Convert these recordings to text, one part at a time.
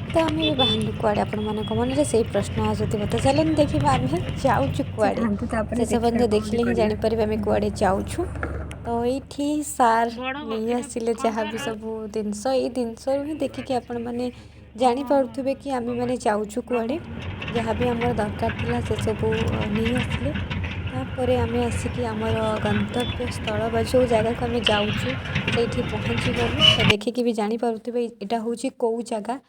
तो आम भी बाहर कुआड़े आपण मन मन में से प्रश्न आसुव तो चलन देखा आम जाऊँ कुआड़े शेष पर्यटन देखिले ही जापर आम कुआड़े जाऊँ। तो ये सार नहीं आसिले जहाँ भी सब जिनस ये जिनस ही देखिकी आपण मैंने जापे कि आम मैंने जाऊँ कुआड़े जहाँ भी आम दरकार था से सब नहीं आसिले। तापर आम आसिक आमर गंतव्य स्थल बा जो जगह को आम जाऊँ से पहुँची गलु। तो देखिकी भी जापे यहाँ हूँ कौ जगह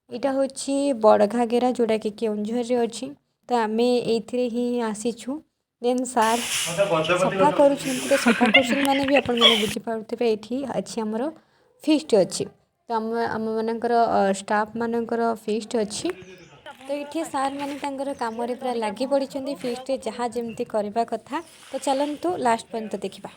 यहाँ हूँ बड़घागेरा जोटा कि केउंझर अच्छी। तो आम ये ही आसीचु देन सार सफा कर सफा कर माने भी आपण मैंने बुझीपे ये अच्छी आमर फिस्ट अच्छी। तो आम मानकर स्टाफ मानकर फिस्ट अच्छी। तो ये सार मैंने कम पूरा लगी पड़ी फिस्ट जहाँ जमी करवा कथा। तो चलतु लास्ट पर्यंत देखा।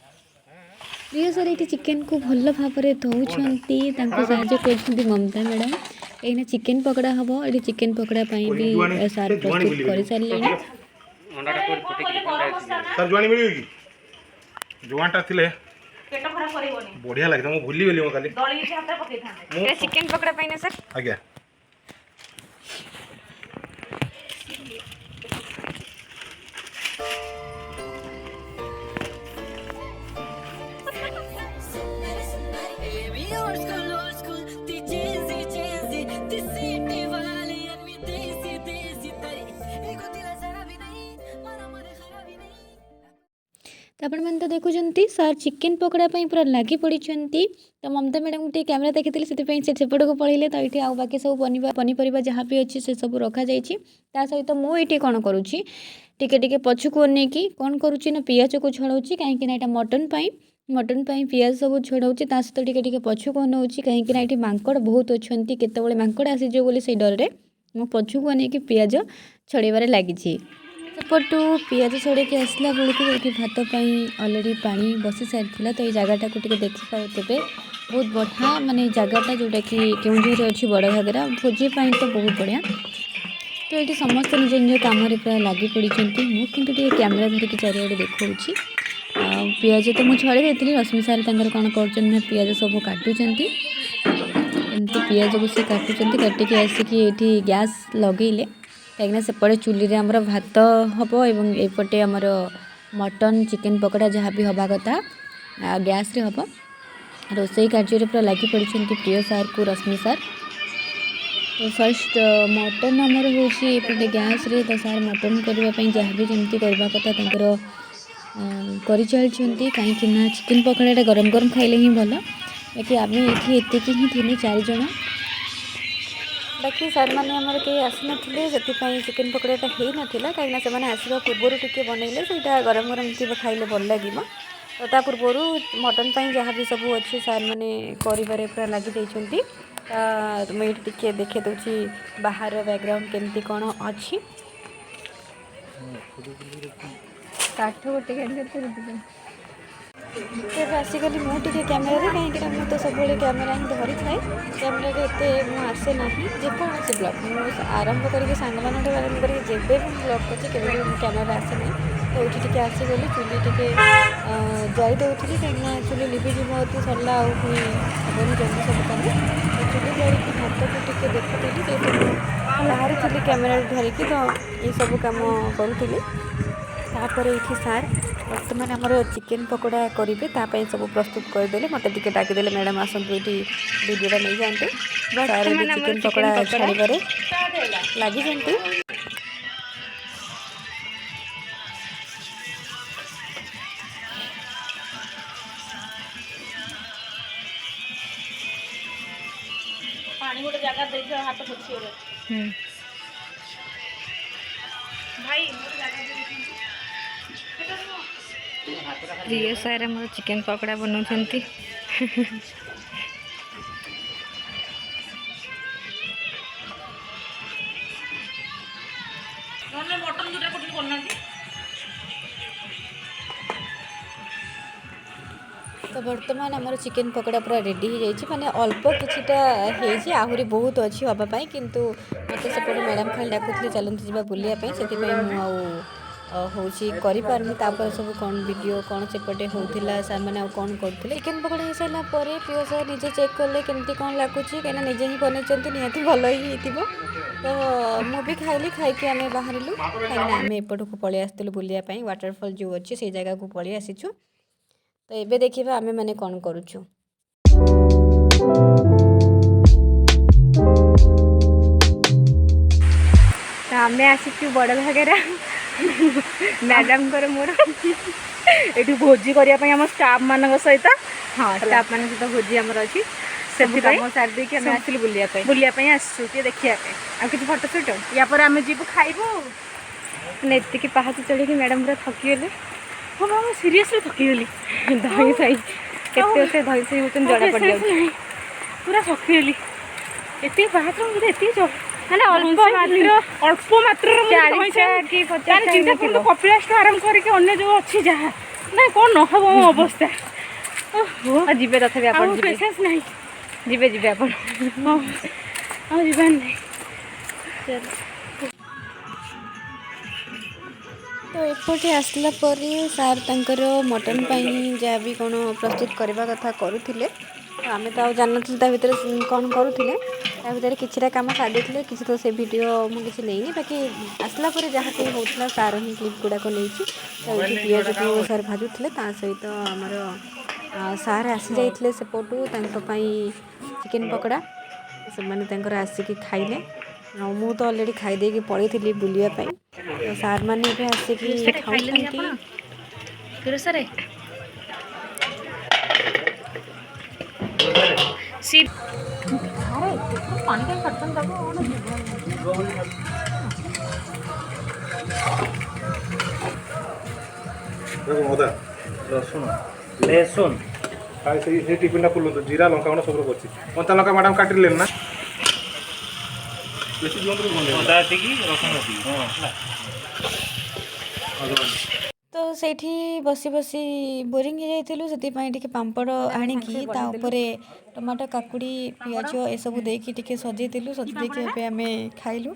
प्रिय सर ये चिकेन को भल भाव में धोन कर ममता मैडम कहीं चिकेन पकड़ा हम ये चिकेन पकड़ा भी सार प्रस्तुत कर सारे। सर जुआनी मिल कि जुआनटा थिले बढ़िया लगे मु भूली गेली खाली चिकेन पकड़ा पाइना सर आज्ञा तो आपण मैंने तो देखुं सार चिकेन पकड़ा पूरा लगी पड़ी। तो ममता मैडम गोटे कैमेरा देखी से सेपट को पलैले। तो ये आउ बाकी सब पनीपरिया जहाँ भी अच्छी से सब रखा सहित मुझे कौन करुँची टिके पछुक अनेकी कौन करुँची ना पियाज को छड़ाऊँगी कहीं मटन पियाज सब छड़ाऊँगी सहित टिके पछुक अनाऊँगी कहीं ये मांकड़ बहुत अच्छा केतबे मांकड़ आसीजे बोली से डर में मो पछुक अनेकी पियाज छड़ाइबार लगी। सेपटू पियाज छड़े आसला बेलू ये भात अलरेडी पानी बसी सारी। तो ये जगटा को देखिपे बहुत बढ़िया माने जगटा जोटा कि केउंझर अच्छी बड़घागरा भोजी तो बहुत बढ़िया। तो ये समस्त निज निज कम पूरा लगी पड़ी मुझे कैमेरा धरिकी चारिड़े देखा पियाज तो मुझे छड़े देती रश्मि सार कौन कर पियाज सब काटुंट एमती पियाज को सी काटिक आसिक ये गैस लगेले कहीं सेपटे चुली आमर भात हम और एपटे आमर मटन चिकेन पकड़ा जहाँ भी हवा कथा गैस रे हम रोसई कार्य पूरा लगी पड़ी प्रिय सार को रश्मि सार। तो फर्स्ट मटन आमर होपटे गैस रे। तो सार मटन करने जहाँ भी जमी करवा कथा कर चलती कहीं चिकेन पकड़ा गरम गरम खाइले ही भल। बाकी आम ये ही थी 4 जन बाकी सार मैंने आमर कहीं आसी ना चिकेन पकड़ाटा हो नाला कहीं से आसवा पूर्वर टी बनइले से गरम गरम खाइले भल लगे। तो पूर्वर मटन जहाँ भी सब अच्छे सार मैंने कर पूरा लगी मुझे टी देखे दूसरी बाहर बैकग्राउंड केमती कौन अच्छी काठ गोटे तेज आसीगली मुझे कैमेरा कहीं मुझे तो सब कैमेरा ही धरी थाए कैमेरा एत आसे ना जेकोसी ब्लॉग मुझे आरंभ करके सांग मान आरंभ करके जब भी ब्लॉग कर कैमेरा आसे ना। तो ये टी आसीगली चुली टी जाई दूसरी कहीं चुली लिभिजी सरला आनी जल्दी सब कम तो चुली जाइए भात को टी देखुली बाहर थी कैमेरा धरिकी। तो ये सब कम करूँ तापर ये सार बर्तमान आमर चिकेन पकोड़ा करेंगे सब प्रस्तुत करदे मत टे डाकिदेले मैडम आसतु ये वीडियोटा नहीं जाते सार चिकेन पकोड़ा छाड़बारे लगी। पानी गोटे जगह देख हाथ पोछी भाई प्रिय सार आम चिकेन पकड़ा बनाऊँ तो बर्तमान आमर चिकेन पकोड़ा पूरा रेडी हो जाए माने अल्प किछिटा होइछि आहुरी बहुत अच्छी हाँपाई किंतु मत सेपटे मैडम खाली डाकुले चलते जावा बुलिया से होची करि पारमु तापर सब कौन वीडियो कौन सेपटे होतिला सार माने कौन करथिले चिकेन पकोड़ा हो सारा पर पियो सर निजे चेक कले केमती कौन लागुची कहीं निजे ही बनैछंती निहाती भल ही हेतिबो तो मु भी खाइली खाइके आमे बाहरिलु कहीं आमे एपटको पळि आस्तिलु बुलिया पई वाटरफॉल जो अछि से जगह को पळि आसीछु तो एबे देखिबा आमे माने कौन करूछु। तो आम आसीचु बड़ भागेरा मैडम मोर ये भोजी करने आम स्टाफ मान सहित हाँ स्टाफ मान सहित भोजी आमर अच्छी से कम सारी देकी आम आसिलु बुलिया आसु देखिए आ कि फटोशूट या पर आम जीव खाइबू एतिकी पहाच चढ़ी मैडम पूरा थकीगले हाँ मैं सीरीयसली थकीगली दही सही से दही सही होती जड़ा पड़ जाए पूरा थकीगली एति पहाच एति मैंने अल्प मात्र चिंता कर कपिलास आरंभ करके अन्य जो अच्छी जहाँ ना कौन न हम मो अवस्था जीवे तथापि पेशेंस नहीं जीवे जीवे आप जीवार नहीं तो एपटे आसला पर सार तंकर मटन पाई जहाँ भी कौन प्रस्तुत करने कथा करुले आम तो जान भितर कौन करुले भितर किसी काम सारी किसी तो से वीडियो मुझे नहीं बाकी आसला पर जहाँ भी होता सार ही क्लिप गुड़ाक नहीं पिज को सार भाजुले सहित आमर सार आसी जाते सेपटू चिकेन पकोड़ा से मैंने आसिक खाइले मु तो अलरेडी खाईदे पड़े थी बुलायापी तो सार मैंने आसिक लहसुन टिफिन फुल जीरा लंका गुंड सब अच्छी कंचा लंका मैडम काटिले ना तो सेठी बसी बसी बोरिंग हो जाइलु से पापड़ आनिकी टमाटो काकुड़ी पियाज ए सब देकी टिके सजेइलु सजेदेकी आम खाइलु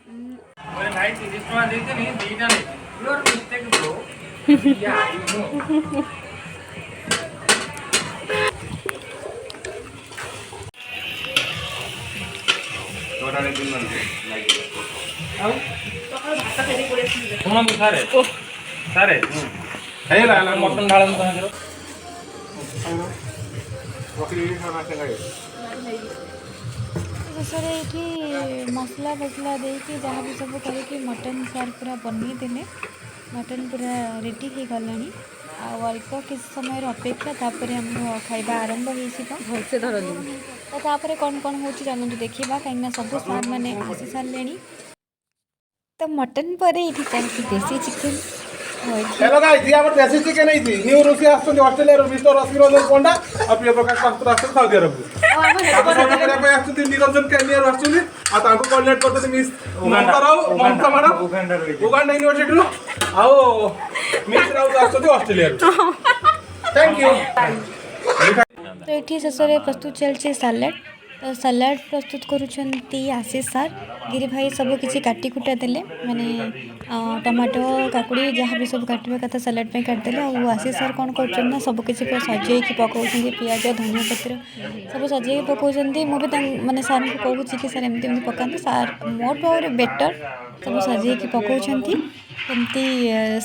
मटन ढाल शेष ये मसला फसला देकी जहाँ भी सब करके मटन सार पूरा बनई देले मटन पूरा रेडी हो गला अल्प किसी समय अपेक्षा तापर आम खाइबा आरंभ हो धरली कौन कौन हो चलते देखा कहीं सब सार मैंने आसी सारे तो मटन पर ये चलती देसी चिकेन हेलो गाइस ये हमर देसी चिकन है थी न्यू रूसी आछन ऑस्ट्रेलिया रो मिस्टर रश्मिरंजन पंडा आ प्रिय प्रकाश पात्र आछन सऊदी अरब ताको सब करे पे आछुती निरंजन केनियर आछुती आ ताको कोऑर्डिनेट करते miss Mamata madam Uganda university रो आओ मिस राउत आछुती ऑस्ट्रेलिया रो थैंक यू तो ये शेष प्रस्तुत चलছে सालाड तो सालाड प्रस्तुत करुँच आशीष सार गिरी भाई सब किसी काटी कुटा देले माने टमाटो काकुड़ी जहाँ भी सब काटा कथा सालाड पे काटिदेले और आशीष सार कौन कर सब किसी सजेकी पकाउछन्ती पियाज धनिया पत्र सब सजेकी पकाउछन्ती मु भी माने सार को कहूँ कि सार एमती एमती पकाते सार मोटू और बेटर सब सजेकी पकाउछन्ती एमती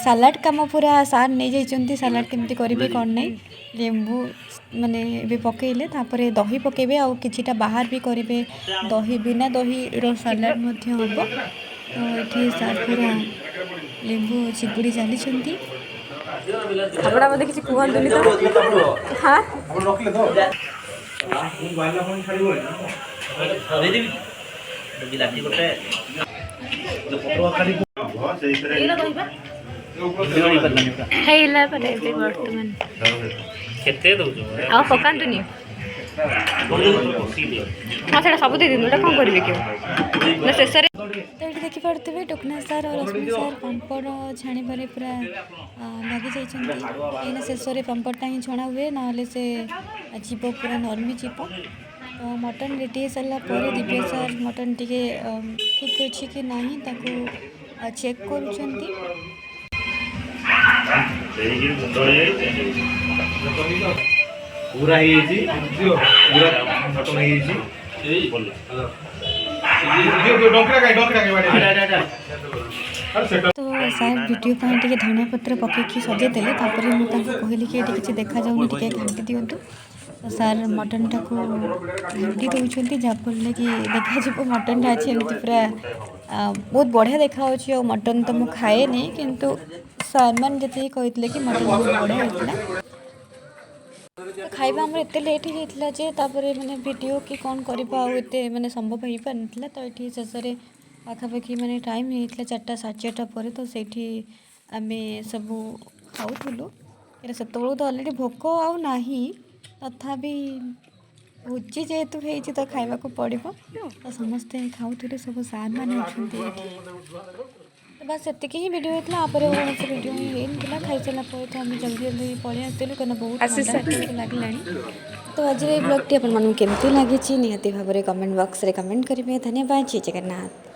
सालाड काम पूरा सार नहीं जाइछन्ती सालाड केमती करेंगे कौन नहीं लेंबू माने ए पकईले तापर दही पकेबे आ किछिटा बाहर भी करेंगे दही बिना दही रो सालाड मध्य हम तो ये सार पूरा लेंबू चिपुड़ी चली आपड़ा मत किसी कहतुनि तो हाँ बर्तमान आ पकातुनि हाँ से सब दे दिन कौन करेंगे क्यों शेष तो ये देखिपे टोकना सार और रश्मि सार पापड़ छाणीबार पूरा लगी जाइए शेष पापड़टा ही छणा हुए ना से जीव पूरा नरमी जीव तो मटन रेडी सारापर दिव्य सार मटन टी ठीक अच्छे कि ना चेक कर ଦେଇକି ମୁଣ୍ଡ ହେଇଯାଇଛି पूरा ହେଇଯାଇଛି पूरा ମଟନ ହେଇଯାଇଛି ଏଇ ଭଲ ଡଙ୍କିରା କାଇଁ ବାଡି ଆରେ ସେଟା ତ ସାର୍ ଭିଡ଼ିଓ ପାଇଁ ଟିକେ ଧନିଆ ପତ୍ର ପକେଇକି ସଜେଇ ଦେଲେ ତାପରେ ମୁଁ ତାଙ୍କୁ କହିଲି କି ଏଠି କିଛି ଦେଖାଯାଉନି ଟିକେ ଘାଣ୍ଟି ଦିଅନ୍ତୁ ତ ସାର୍ ମଟନଟାକୁ ଘାଣ୍ଟି ଦେଉଛନ୍ତି ଯାହାଫଳରେ କି ଦେଖାଯିବ ମଟନଟା ଅଛି ଏମିତି ପୁରା ବହୁତ ବଢ଼ିଆ ଦେଖାହେଉଛି ଆଉ ମଟନ୍ ତ ମୁଁ ଖାଏନି କିନ୍ତୁ ସାର୍ମାନେ ଯେତିକି କହିଥିଲେ କି ମଟନ୍ ବହୁତ ବଢ଼ିଆ ହେଇଥିଲା ଖାଇବା ଆମର ଏତେ ଲେଟ୍ ହେଇଯାଇଥିଲା ଯେ ତାପରେ ମାନେ ଭିଡ଼ିଓ କି କ'ଣ କରିବା ଆଉ ଏତେ ମାନେ ସମ୍ଭବ ହେଇପାରିନଥିଲା ତ ଏଠି ଶେଷରେ ପାଖାପାଖି ମାନେ ଟାଇମ୍ ହେଇଯାଇଥିଲା 4ଟା 4:30 ପରେ ତ ସେଇଠି ଆମେ ସବୁ ଖାଉଥିଲୁ ଏଇଟା ସେତେବେଳକୁ ତ ଅଲରେଡ଼ି ଭୋକ ଆଉ ନାହିଁ ତଥାପି ଭୋଜି ଯେହେତୁ ହେଇଛି ତ ଖାଇବାକୁ ପଡ଼ିବ ତ ସମସ୍ତେ ଖାଉଥିଲେ ସବୁ ସାର୍ମାନେ ଅଛନ୍ତି ଏଠି ତ ବାସ୍ ସେତିକି ହିଁ ଭିଡ଼ିଓ ହେଇଥିଲା ଆପରେ କୌଣସି ଭିଡ଼ିଓ ହିଁ ହେଇନଥିଲା ଖାଇସାରିଲା ପରେ ତ ଆମେ ଜଲ୍ଦି ଜଲ୍ଦି ପଳେଇ ଆସିଥିଲୁ କାରଣ ବହୁତ ଥଣ୍ଡା ଲାଗିଲାଣି ତ ଆଜିର ଏଇ ବ୍ଲଗ୍ଟି ଆପଣମାନଙ୍କୁ କେମିତି ଲାଗିଛି ନିହାତି ଭାବରେ କମେଣ୍ଟ ବକ୍ସରେ କମେଣ୍ଟ କରିବେ ଧନ୍ୟବାଦ ଜୟ ଜଗନ୍ନାଥ।